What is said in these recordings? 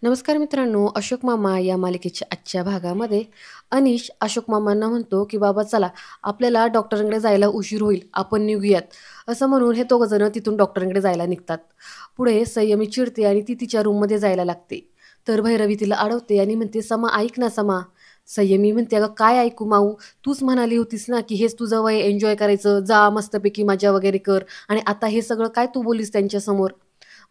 नमस्कार मित्रांनो, अशोक मामा या मालिकेच्या आजच्या भागामध्ये अनिश अशोक मामांना म्हणतो, की "बाबा चला, आपल्याला डॉक्टरांकडे जायला उशीर होईल, आपण निघूयात." असं म्हणून हे दोघंजणं तिथून डॉक्टरांकडे जायला निघतात. पुढे संयमी चिडते आणि ती तिच्या रूममध्ये जायला लागते. तर भैरवी तिला अडवते आणि म्हणते, "समा ऐक ना समा." संयमी म्हणते, "अगं काय ऐकू माऊ? तूच म्हणाली होतीस ना, की हेच तुझं वय एन्जॉय करायचं, जा मस्तपैकी मजा वगैरे कर आणि आता हे सगळं काय तू बोललीस त्यांच्यासमोर?"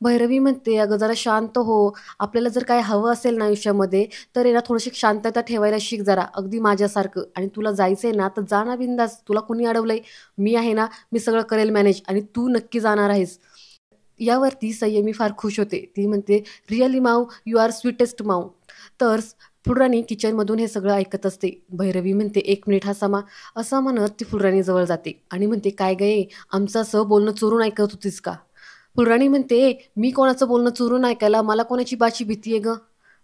भैरवी म्हणते, "अगं जरा शांत हो. आपल्याला जर काय हवं असेल ना आयुष्यामध्ये, तर आहे ना थोडीशी शांतता ठेवायला शिक जरा, अगदी माझ्यासारखं. आणि तुला जायचंय ना, तर जा ना बिंदास. तुला कुणी अडवलंय? मी आहे ना, मी सगळं करेल मॅनेज आणि तू नक्की जाणार आहेस." यावरती संयमी फार खुश होते. ती म्हणते, "रिअली माऊ, यू आर स्वीटेस्ट माऊ." तर फुलराणी किचनमधून हे सगळं ऐकत असते. भैरवी म्हणते, "एक मिनिट हा समा." असं म्हणत ती फुलराणीजवळ जाते आणि म्हणते, "काय गं ए, आमचं असं बोलणं चोरून ऐकत होतीस का?" फुलराणी म्हणते, "मी कोणाचं बोलणं चोरून ऐकायला मला कोणाची बाची भीती आहे गं?"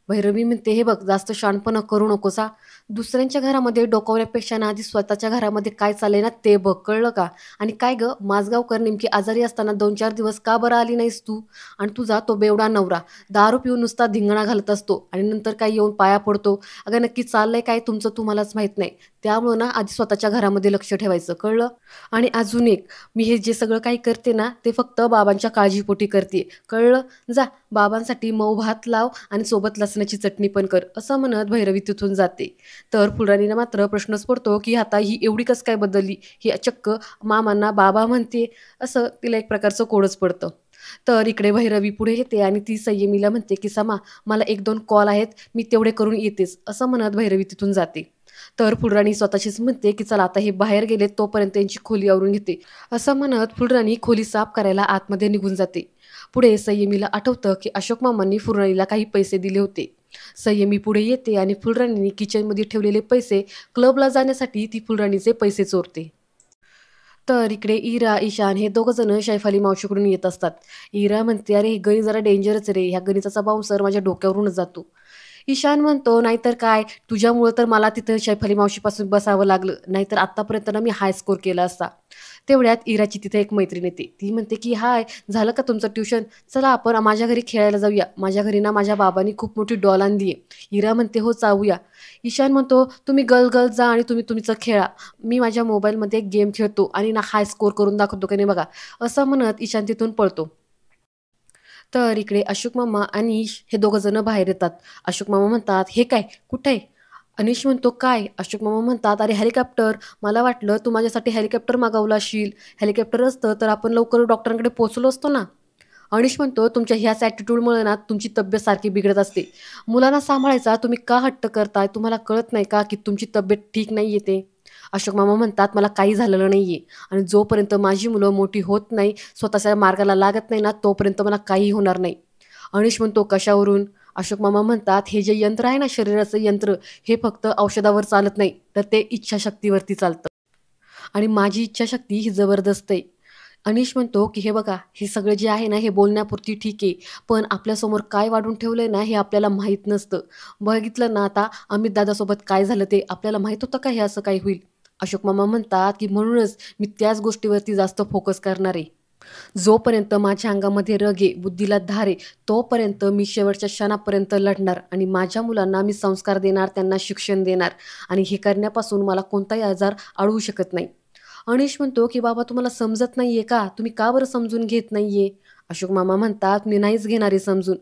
भैरवी म्हणते, "हे बघ जास्त शहाणपणा करू नकोस हां. दुसऱ्यांच्या घरामध्ये डोकावण्यापेक्षा ना आधी स्वतःच्या घरामध्ये काय चाललंय ना ते बघ, कळलं का? आणि काय गं माजगावकर नेमकी आजारी असताना 2-4 दिवस का बरं आली नाहीस तू? आणि तुझा तो बेवडा नवरा दारू पिऊन नुसता धिंगाणा घालत असतो आणि नंतर काय येऊन पाया पडतो. अगं नक्की चाललंय काय तुमचं तुम्हालाच माहीत नाही. त्यामुळं ना आधी स्वतःच्या घरामध्ये लक्ष ठेवायचं, कळलं? आणि अजून एक, मी हे जे सगळं काही करते ना, ते फक्त बाबांच्या काळजीपोटी करते, कळलं? जा बाबांसाठी मऊ भात लाव आणि सोबत लसणाची चटणी पण कर." असं म्हणत भैरवी तिथून जाते. तर फुलराणीला मात्र प्रश्नच पडतो, की आता ही एवढी कसं काय बदलली? ही चक्क मामांना बाबा म्हणते, असं तिला एक प्रकारचं कोडच पडतं. तर इकडे भैरवी पुढे येते आणि ती संयमीला म्हणते, की "समा, मला 1-2 कॉल आहेत, मी तेवढे करून येतेच." असं म्हणत भैरवी तिथून जाते. तर फुलराणी स्वतःशीच म्हणते, की "चला आता हे बाहेर गेलेत तोपर्यंत त्यांची खोली आवरून घेते." असं म्हणत फुलराणी खोली साफ करायला आतमध्ये निघून जाते. पुढे संयमीला आठवतं, की अशोक मामांनी फुलराणीला काही पैसे दिले होते. संयमी पुढे येते आणि फुलराणीने किचनमध्ये ठेवलेले पैसे क्लबला जाण्यासाठी ती फुलराणीचे पैसे चोरते. तर इकडे इरा, ईशान हे दोघं जण शैफाली मावशीकडून येत असतात. इरा म्हणते, "अरे, ही गणी जरा डेंजरच रे. ह्या गणिताचा बाउन्सर माझ्या डोक्यावरूनच जातो." ईशान म्हणतो, "नाहीतर काय, तुझ्यामुळं तर मला तिथं शैफाली मावशीपासून बसावं लागलं. नाहीतर आत्तापर्यंत ना मी हाय स्कोर केला असता." तेवढ्यात इराची तिथे एक मैत्रीण येते. ती म्हणते, की "हाय, झालं का तुमचं ट्युशन? चला आपण माझ्या घरी खेळायला जाऊया. माझ्या घरी ना माझ्या बाबांनी खूप मोठी डॉल आणली आहे." इरा म्हणते, "हो, जाऊया." ईशान म्हणतो, "तुम्ही गर्ल्स जा आणि तुम्ही तुमचं खेळा. मी माझ्या मोबाईलमध्ये एक गेम खेळतो आणि ना हाय स्कोर करून दाखवतो की नाही बघा." असं म्हणत ईशान तिथून पळतो. तर इकडे अशोक मामा आणि हे दोघं जण बाहेर येतात. अशोक मामा म्हणतात, "हे काय? कुठे आहे?" अनिश म्हणतो, "काय?" अशोक मामा म्हणतात, "अरे हेलिकॉप्टर. मला वाटलं तू माझ्यासाठी हेलिकॉप्टर मागवलं असशील. हेलिकॉप्टर असतं तर आपण लवकर डॉक्टरांकडे पोहोचलो असतो ना." अनिश म्हणतो, "तुमच्या ह्याच ॲटिट्यूडमुळे ना तुमची तब्येत सारखी बिघडत असते. मुलांना सांभाळायचा तुम्ही का हट्ट करताय? तुम्हाला कळत नाही का की तुमची तब्येत ठीक नाही आहे ते?" अशोक मामा म्हणतात, "मला काही झालेलं नाही आहे आणि जोपर्यंत माझी मुलं मोठी होत नाही, स्वतःच्या मार्गाला लागत नाही ना, तोपर्यंत मला काहीही होणार नाही." अनिश म्हणतो, "कशावरून?" अशोक मामा म्हणतात, "हे जे यंत्र आहे ना, शरीराचं यंत्र, हे फक्त औषधावर चालत नाही, तर ते इच्छाशक्तीवरती चालतं आणि माझी इच्छाशक्ती ही जबरदस्त आहे." अनिश म्हणतो, की "हे बघा, हे सगळं जे आहे ना, हे बोलण्यापुरती ठीक आहे. पण आपल्यासमोर काय वाढून ठेवलंय ना, हे आपल्याला माहीत नसतं. बघितलं ना आता अमित दादासोबत काय झालं ते, आपल्याला माहीत होतं का हे असं काही होईल?" अशोक मामा म्हणतात, की "म्हणूनच मी त्याच गोष्टीवरती जास्त फोकस करणार आहे. जोपर्यंत माझ्या अंगामध्ये रग आहे, बुद्धीला धार आहे, तोपर्यंत मी शेवटच्या क्षणापर्यंत लढणार आणि माझ्या मुलांना मी संस्कार देणार, त्यांना शिक्षण देणार आणि हे करण्यापासून मला कोणताही आजार अडवू शकत नाही." अनिश म्हणतो, की "बाबा तुम्हाला समजत नाहीये का? तुम्ही का बरं समजून घेत नाहीये?" अशोक मामा म्हणतात, "मी नाहीच घेणार आहे समजून."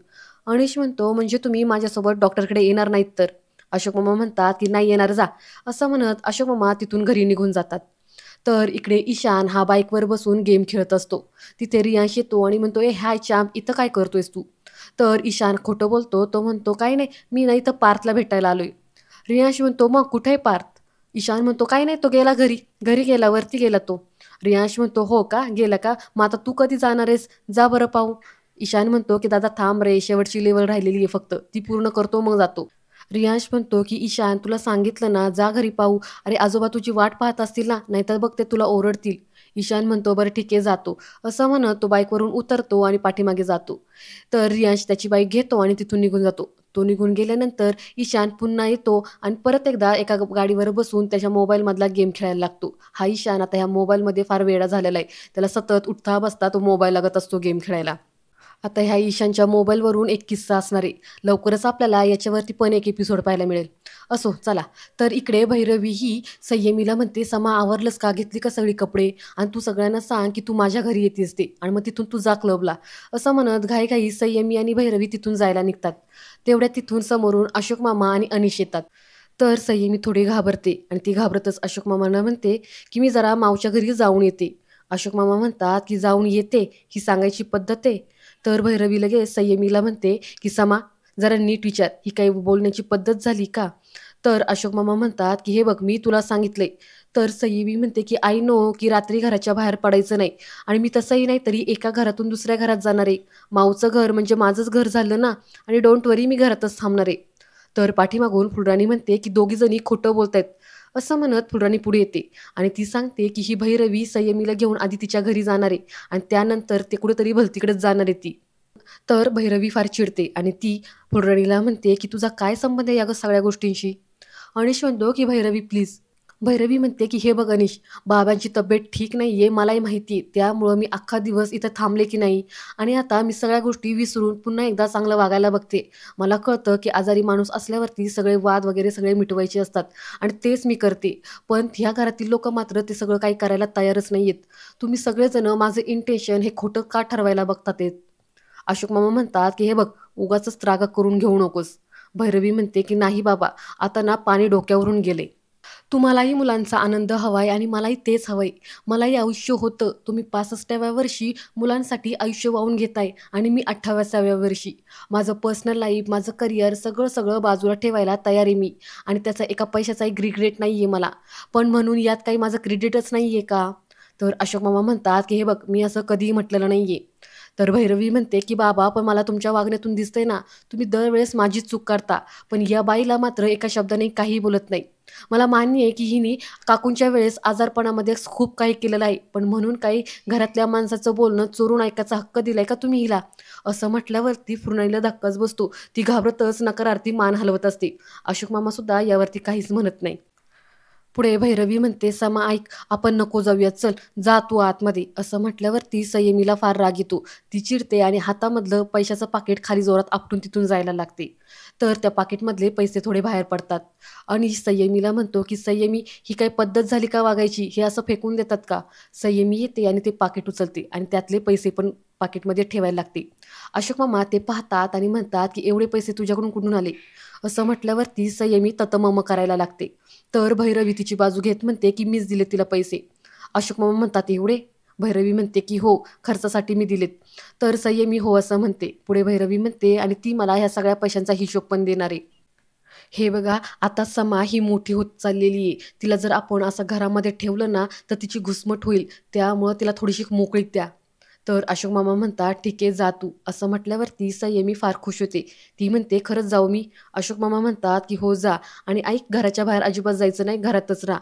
अनिश म्हणतो, "म्हणजे तुम्ही माझ्यासोबत डॉक्टरकडे येणार नाहीत तर?" अशोक मामा म्हणतात, की "नाही येणार जा." असं म्हणत अशोक मामा तिथून घरी निघून जातात. तर इकडे ईशान हा बाईकवर बसून गेम खेळत असतो. तिथे रियांश येतो आणि म्हणतो, "ए हाय चॅम्प, इथं काय करतोयस तू?" तर ईशान खोटं बोलतो. तो म्हणतो, "काही नाही, मी ना इथं पार्थला भेटायला आलोय." रियांश म्हणतो, "मग कुठे आहे पार्थ?" ईशान म्हणतो, "काही नाही, तो गेला घरी. घरी गेला, वरती गेला तो." रियांश म्हणतो, "हो का? गेला का? मग आता तू कधी जाणार आहेस? जा बरं पाहू." ईशान म्हणतो, की "दादा थांब रे, शेवटची लेव्हल राहिलेली आहे फक्त. ती पूर्ण करतो मग जातो." रियांश म्हणतो, की "ईशान तुला सांगितलं ना, जा घरी पाहू. अरे आजोबा तुझी वाट पाहत असतील ना, नाहीतर बघ ते तुला ओरडतील." ईशान म्हणतो, "बरं ठीक आहे, जातो." असं म्हणत तो बाईकवरून उतरतो आणि पाठीमागे जातो. तर रियांश त्याची बाईक घेतो आणि तिथून निघून जातो. तो निघून गेल्यानंतर ईशान पुन्हा येतो आणि परत एकदा एका गाडीवर बसून त्याच्या मोबाईलमधला गेम खेळायला लागतो. हा ईशान आता ह्या मोबाईलमध्ये फार वेडा झालेला आहे. त्याला सतत उठता बसता तो मोबाईल लागत असतो गेम खेळायला. आता ह्या ईशानच्या मोबाईलवरून एक किस्सा असणार आहे. लवकरच आपल्याला याच्यावरती पण एक एपिसोड पाहायला मिळेल. असो चला. तर इकडे भैरवी ही संयमीला म्हणते, "समा आवरलंस का? घेतली का सगळी कपडे? आणि तू सगळ्यांना सांग की तू माझ्या घरी येतेस ते आणि मग तिथून तू जा क्लबला." असं म्हणत घाईघाई संयमी आणि भैरवी तिथून जायला निघतात. तेवढ्यात तिथून समोरून अशोक मामा आणि अनिश येतात. तर संयमी थोडी घाबरते आणि ती घाबरतच अशोक मामांना म्हणते की "मी जरा मावच्या घरी जाऊन येते." अशोक मामा म्हणतात की "जाऊन येते ही सांगायची पद्धत आहे?" तर भैरवी लगेच संयमीला म्हणते की "समा, जरा नीट विचार, ही काही बोलण्याची पद्धत झाली का?" तर अशोक मामा म्हणतात की "हे बघ, मी तुला सांगितलंय." तर संयमी म्हणते की "आय नो की रात्री घराच्या बाहेर पडायचं नाही आणि मी तसंही नाही तरी एका घरातून दुसऱ्या घरात जाणार आहे. मावचं घर म्हणजे माझंच घर झालं ना, आणि डोंट वरी मी घरातच थांबणार आहे." तर पाठीमागून फुलराणी म्हणते की "दोघीजणी खोटं बोलतायत." असं म्हणत फुलराणी पुढे येते आणि ती सांगते की ही भैरवी संयमीला घेऊन आधी तिच्या घरी जाणार आहे आणि त्यानंतर ते कुठेतरी भलतीकडेच जाणार आहे ती. तर भैरवी फार चिडते आणि ती फुलराणीला म्हणते की "तुझा काय संबंध आहे या सगळ्या गोष्टींशी?" अनिश म्हणतो की "भैरवी प्लीज." भैरवी म्हणते की "हे बघ अनिश, बाबांची तब्येत ठीक नाही आहे मलाही माहिती आहे. त्यामुळं मी अख्खा दिवस इथं थांबले की नाही आणि आता मी सगळ्या गोष्टी विसरून पुन्हा एकदा चांगलं वागायला बघते. मला कळतं की आजारी माणूस असल्यावरती सगळे वाद वगैरे सगळे मिटवायचे असतात आणि तेच मी करते. पण ह्या घरातील लोकं मात्र ते सगळं काही करायला तयारच नाही आहेत. तुम्ही सगळेजण माझं इंटेन्शन हे खोटं का ठरवायला बघतात आहेत?" अशोक मामा म्हणतात की "हे बघ, उगाचच त्रागा करून घेऊ नकोस." भैरवी म्हणते की "नाही बाबा, आता ना पाणी डोक्यावरून गेले. तुम्हालाही मुलांचा आनंद हवाय आणि मलाही तेच हवंय. मलाही आयुष्य होतं. तुम्ही 65व्या वर्षी मुलांसाठी आयुष्य वाहून घेताय आणि मी 28व्या वर्षी. माझं पर्सनल लाईफ, माझं करिअर सगळं बाजूला ठेवायला तयार आहे मी आणि त्याचा एका पैशाचाही रिग्रेट नाही आहे मला. पण म्हणून यात काही माझं क्रेडिटच नाही आहे का?" तर अशोक मामा म्हणतात की "हे बघ, मी असं कधीही म्हटलेलं नाही आहे." तर भैरवी म्हणते की "बाबा, पण मला तुमच्या वागण्यातून दिसतंय ना, तुम्ही दरवेळेस माझीच चूक काढता. पण या बाईला मात्र एका शब्दाने काहीही बोलत नाही. मला मान्य आहे की हिने काकूंच्या वेळेस आजारपणामध्ये खूप काही केलेलं आहे, पण म्हणून काही घरातल्या माणसाचं बोलणं चोरून ऐकायचा हक्क दिलाय का तुम्ही हिला?" असं म्हटल्यावरती फुलराणीला धक्काच बसतो. ती घाबरतच नकारार्थी मान हलवत असते. अशोक मामा सुद्धा यावरती काहीच म्हणत नाही. पुढे भैरवी म्हणते, "समा ऐक, आपण नको जाऊयात, चल जा तू आतमध्ये." असं म्हटल्यावरती संयमीला फार राग येतो. ती चिडते आणि हातामधलं पैशाचं पाकीट खाली जोरात आपटून तिथून जायला लागते. तर त्या पाकीटमधले पैसे थोडे बाहेर पडतात आणि संयमीला म्हणतो की "संयमी, ही काही पद्धत झाली का वागायची? हे असं फेकून देतात का?" संयमी येते आणि ते पाकीट उचलते आणि त्यातले पैसे पण पाकीटमध्ये ठेवायला लागते. अशोक मामा ते पाहतात आणि म्हणतात की "एवढे पैसे तुझ्याकडून कुठून आले?" असं म्हटल्यावरती संयमी ततमम करायला लागते. तर भैरवी तिची बाजू घेत म्हणते की "मीच दिले तिला पैसे." अशोक मामा म्हणतात "एवढे?" भैरवी म्हणते की "हो, खर्चासाठी मी दिलेत." तर संयमी हो असं म्हणते. पुढे भैरवी म्हणते आणि "ती मला ह्या सगळ्या पैशांचा हिशोब पण देणार आहे." हे बघा, आता समा ही मोठी होत चाललेली आहे. तिला जर आपण असं घरामध्ये ठेवलं ना, तर तिची घुसमट होईल. त्यामुळं तिला थोडीशी मोकळीक द्या. तर अशोक मामा म्हणतात, "ठीक आहे, जा तू." असं म्हटल्यावरती संयमी फार खुश होते. ती म्हणते, "खरंच जाऊ मी?" अशोक मामा म्हणतात की "हो, जा. आणि ऐक, घराच्या बाहेर अजिबात जायचं नाही, घरातच राहा."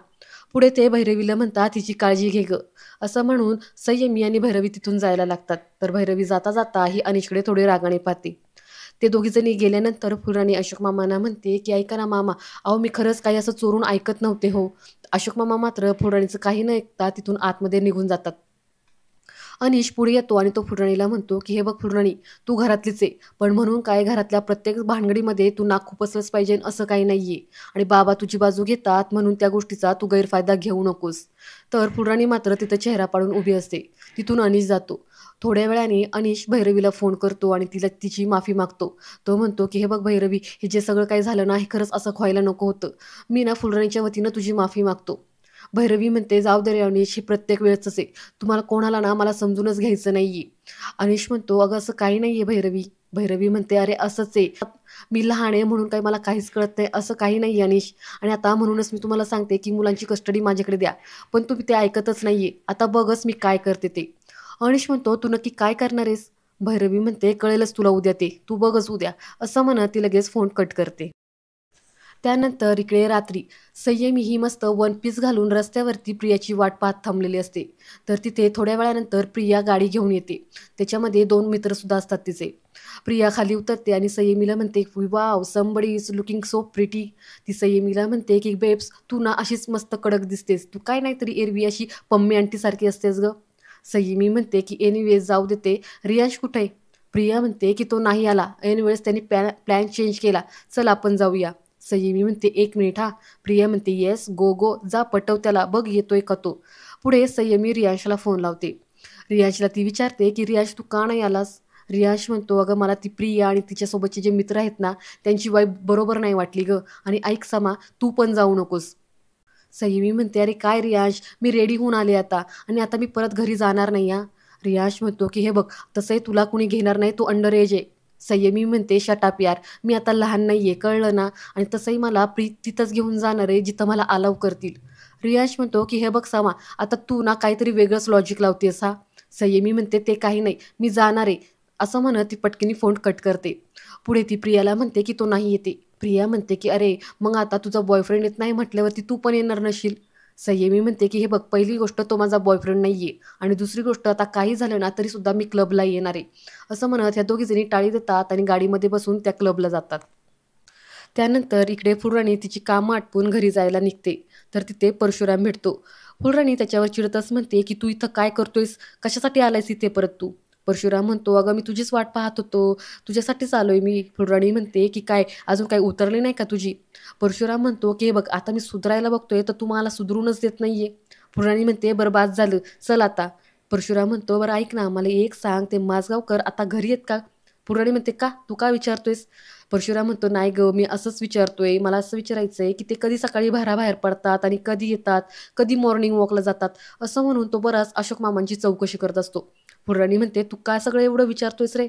पुढे ते भैरवीला म्हणतात, "हिची काळजी घे गं." असं म्हणून संयमी आणि भैरवी तिथून जायला लागतात. तर भैरवी जाता जाता ही अनिशकडे थोडे रागाने पाहते. ते दोघीजणी गेल्यानंतर फुलराणी अशोक मामांना म्हणते की "ऐका ना मामा, अहो मी खरंच काही असं चोरून ऐकत नव्हते हो." अशोक मामा मात्र फुलराणीचं काही न ऐकता तिथून आतमध्ये निघून जातात. अनिश पुढे येतो आणि तो फुलराणीला म्हणतो की "हे बघ फुलराणी, तू घरातलीच आहे. पण म्हणून काय घरातल्या प्रत्येक भानगडीमध्ये तू नाक खुपसलंच पाहिजे असं काही नाहीये. आणि बाबा तुझी बाजू घेतात म्हणून त्या गोष्टीचा तू गैरफायदा घेऊ नकोस." तर फुलराणी मात्र तिथं चेहरा पाडून उभी असते. तिथून अनिश जातो. थोड्या वेळाने अनिश भैरवीला फोन करतो आणि तिला तिची माफी मागतो. तो म्हणतो की "हे बघ भैरवी, हे जे सगळं काही झालं ना, हे खरंच असं व्हायला नको होतं. मी ना फुलराणीच्या वतीनं तुझी माफी मागतो." भैरवी म्हणते, "जाऊ दे रे अनिश, हे प्रत्येक वेळेसच आहे. तुम्हाला कोणाला ना मला समजूनच घ्यायचं नाहीये." अनिश म्हणतो, "अगं असं काही नाहीये भैरवी." भैरवी म्हणते, "अरे असंच आहे. मी लहान आहे म्हणून काही मला काहीच कळत नाही, असं काही नाही अनिश. आणि आता म्हणूनच मी तुम्हाला सांगते की मुलांची कस्टडी माझ्याकडे द्या. पण तुम्ही ते ऐकतच नाहीये. आता बघच मी काय करते ते." अनिश म्हणतो, "तू नक्की काय करणार आहेस?" भैरवी म्हणते, "कळेलच तुला उद्या ते. तू बघच उद्या." असं म्हणत ती लगेच फोन कट करते. त्यानंतर इकडे रात्री संयमी ही मस्त वन पीस घालून रस्त्यावरती प्रियाची वाट पाहत थांबलेली असते. तर तिथे थोड्या वेळानंतर प्रिया गाडी घेऊन येते. त्याच्यामध्ये 2 मित्रसुद्धा असतात तिचे. प्रिया खाली उतरते आणि संयमीला म्हणते, "wow, somebody is looking so pretty." ती संयमीला म्हणते की "बेब्स, तू ना अशीच मस्त कडक दिसतेस. तू काय नाहीतरी एरवी अशी पम्मी आंटीसारखी असतेस गं." संयमी म्हणते की "एनिवेज जाऊ देते. रियांश कुठे आहे?" प्रिया म्हणते की तो नाही आला. ऐनवेळेस त्यांनी प्लॅन चेंज केला. चल आपण जाऊया. संयमी म्हणते 1 मिनिट हा. प्रिया म्हणते येस गो गो जा पटव त्याला बघ येतोय का तो. पुढे संयमी रियांशला फोन लावते. रियांशला ती विचारते की रियांश तू का नाही आलास. रियांश म्हणतो अगं मला ती प्रिया आणि तिच्यासोबतचे जे मित्र आहेत ना त्यांची वाईब बरोबर नाही वाटली ग. आणि ऐक समा तू पण जाऊ नकोस. संयमी म्हणते अरे काय रियांश मी रेडी होऊन आले आता आणि आता मी परत घरी जाणार नाही हा. रियांश म्हणतो की हे बघ तसंही तुला कुणी घेणार नाही तू अंडर एज आहे. संयमी म्हणते शटाप यार मी आता लहान नाहीये कळलं ना आणि तसंही मला तिथंच घेऊन जाणार आहे जिथं मला अलाव करतील. रियांश म्हणतो की हे बघ सामा आता तू ना काहीतरी वेगळंच लॉजिक लावतेस हा. संयमी म्हणते ते काही नाही मी जाणार आहे असं म्हणत ती पटकीने फोन कट करते. पुढे ती प्रियाला म्हणते की तो नाही येते. प्रिया म्हणते की अरे मग आता तुझा बॉयफ्रेंड येत नाही म्हटल्यावरती तू पण येणार नशील. संयमी म्हणते की हे बघ पहिली गोष्ट तो माझा बॉयफ्रेंड नाही आहे आणि दुसरी गोष्ट आता काही झालं ना तरीसुद्धा मी क्लबला येणार आहे. असं म्हणत ह्या दोघीजणी टाळी देतात आणि गाडीमध्ये बसून त्या क्लबला जातात. त्यानंतर इकडे फुलराणी तिची कामं आटपून घरी जायला निघते. तर तिथे परशुराम भेटतो. फुलराणी त्याच्यावर चिडतच म्हणते की तू इथं काय करतोयस कशासाठी आलायस इथे परत तू. परशुराम म्हणतो अगं मी तुझीच वाट पाहत होतो तुझ्यासाठीच आलोय मी. फुलराणी म्हणते की काय अजून काही उतरली नाही का तुझी. परशुराम म्हणतो की हे बघ आता मी सुधारायला बघतोय तर तू मला सुधरूनच देत नाहीये. फुलराणी म्हणते बरं बाद झालं चल आता. परशुराम म्हणतो बरं ऐक ना मला एक सांग ते माझगावकर आता घरी आहेत का. फुलराणी म्हणते का तू का विचारतोयस. परशुराम म्हणतो नाही ग मी असंच विचारतोय मला असं विचारायचंय की ते कधी सकाळी बाहेर पडतात आणि कधी येतात कधी मॉर्निंग वॉकला जातात. असं म्हणून तो बराच अशोक मामांची चौकशी करत असतो. फुलराणी म्हणते तू काय सगळं एवढं विचारतोयस रे.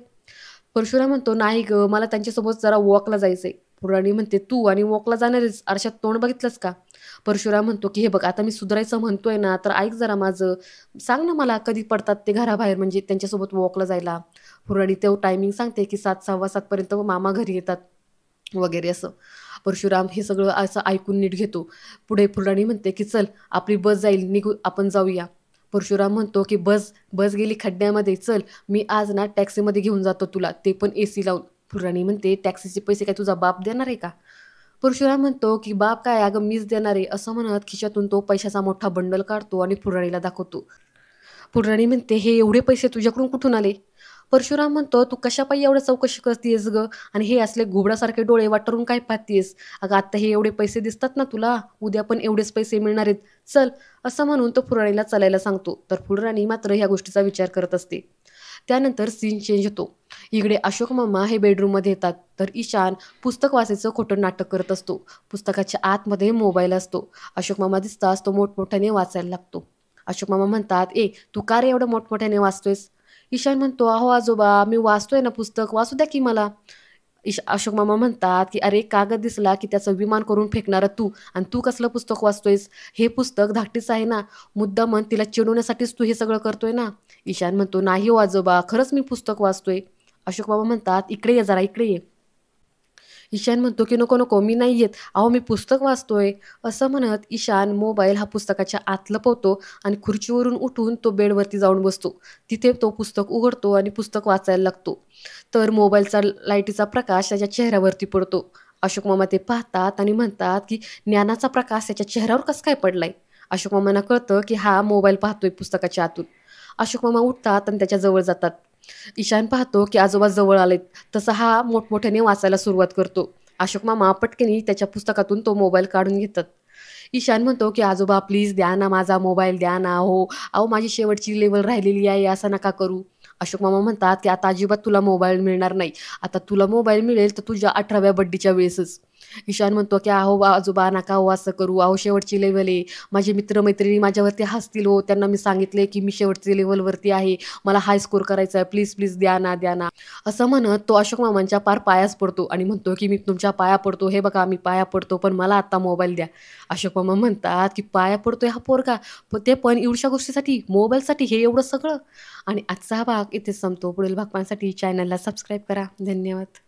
परशुराम म्हणतो नाही ग मला त्यांच्यासोबत जरा वॉकला जायचंय. फुलराणी म्हणते तू आणि वॉकला जाणारेस आरशात तोंड बघितलंस का. परशुराम म्हणतो की हे बघ आता मी सुधारायचं म्हणतोय ना तर ऐक जरा माझं सांग ना मला कधी पडतात ते घराबाहेर म्हणजे त्यांच्यासोबत वॉकला जायला. फुलराणी तेव्हा टायमिंग सांगते की 7 6:15 पर्यंत मामा घरी येतात वगैरे असं. परशुराम हे सगळं असं ऐकून नीट घेतो. पुढे फुलराणी म्हणते की चल आपली बस जाईल निघू आपण जाऊया. परशुराम म्हणतो की बस बस गेली खड्ड्यामध्ये चल मी आज ना टॅक्सीमध्ये घेऊन जातो तुला ते पण AC लावून. फुलराणी म्हणते टॅक्सीचे पैसे काय तुझा बाप देणार आहे का. परशुराम म्हणतो की बाप काय अगं मीच देणार आहे असं म्हणत खिशातून तो पैशाचा मोठा बंडल काढतो आणि फुलराणीला दाखवतो. फुलराणी म्हणते हे एवढे पैसे तुझ्याकडून कुठून आले. परशुराम म्हणतो तू कशापायी एवढं चौकशी करतेस ग आणि हे असले घोबडासारखे डोळे वाटरून काय पाहतेस. अगं आता हे एवढे पैसे दिसतात ना तुला उद्या पण एवढेच पैसे मिळणार आहेत चल. असं म्हणून तो फुलराणीला चालायला सांगतो. तर फुलराणी मात्र ह्या गोष्टीचा विचार करत असते. त्यानंतर सीन चेंज होतो. इकडे अशोक मामा हे बेडरूममध्ये येतात. तर ईशान पुस्तक वाचायचं खोटं नाटक करत असतो. पुस्तकाच्या आतमध्ये मोबाईल असतो. अशोक मामा दिसताच तो मोठमोठ्याने वाचायला लागतो. अशोक मामा म्हणतात ए तू का रे एवढं मोठमोठ्याने वाचतोयस. ईशान म्हणतो अहो आजोबा मी वाचतोय ना पुस्तक वाचू द्या की मला. अशोक मामा म्हणतात की अरे कागद दिसला की त्याचं विमान करून फेकणारा तू आणि तू कसलं पुस्तक वाचतोयस. हे पुस्तक धाकटीच आहे ना मुद्दामन तिला चिडवण्यासाठीच तू हे सगळं करतोय ना. ईशान म्हणतो नाही हो आजोबा खरंच मी पुस्तक वाचतोय. अशोक मामा म्हणतात इकडे ये जरा इकडे ये. ईशान म्हणतो की नको नको मी नाही येत अहो मी पुस्तक वाचतोय. असं म्हणत ईशान मोबाईल हा पुस्तकाच्या आत लपवतो आणि खुर्चीवरून उठून तो बेडवरती जाऊन बसतो. तिथे तो पुस्तक उघडतो आणि पुस्तक वाचायला लागतो. तर मोबाईलचा लाईटीचा प्रकाश त्याच्या चेहऱ्यावरती पडतो. अशोक मामा ते पाहतात आणि म्हणतात की ज्ञानाचा प्रकाश त्याच्या चेहऱ्यावर कसं काय पडलाय. अशोक मामांना कळतं की हा मोबाईल पाहतोय पुस्तकाच्या आतून. अशोक मामा उठतात आणि त्याच्या जवळ जातात. ईशान पाहतो की आजोबा जवळ आलेत. तसा हा मोठमोठ्याने वाचायला सुरुवात करतो. अशोक मामा पटकनी त्याच्या पुस्तकातून तो मोबाईल काढून घेतात. ईशान म्हणतो की आजोबा प्लीज द्या ना माझा मोबाईल द्या ना हो अहो माझी शेवटची लेवल राहिलेली आहे असं नका करू. अशोक मामा म्हणतात की आता अजिबात तुला मोबाईल मिळणार नाही. आता तुला मोबाईल मिळेल तर तुझ्या 18व्या बड्डेच्या वेळेसच. ईशान म्हणतो की अहो आजोबा नका हो असं करू अहो शेवटची लेवल आहे. माझे मित्रमैत्रिणी माझ्यावरती हसतील हो त्यांना मी सांगितले की मी शेवटची लेवलवरती आहे मला हाय स्कोर करायचा आहे प्लीज प्लीज द्या ना द्या ना. असं म्हणत तो अशोक मामांच्या पार पायाच पडतो आणि म्हणतो की मी तुमच्या पाया पडतो हे बघा मी पाया पडतो पण मला आता मोबाईल द्या. अशोक मामा म्हणतात की पाया पडतोय हा पोरगा ते पण एवढ्या गोष्टीसाठी मोबाईलसाठी हे एवढं सगळं. आणि आजचा हा भाग इथेच संपतो. पुढील भाग पाहण्यासाठी चॅनलला सबस्क्राईब करा. धन्यवाद.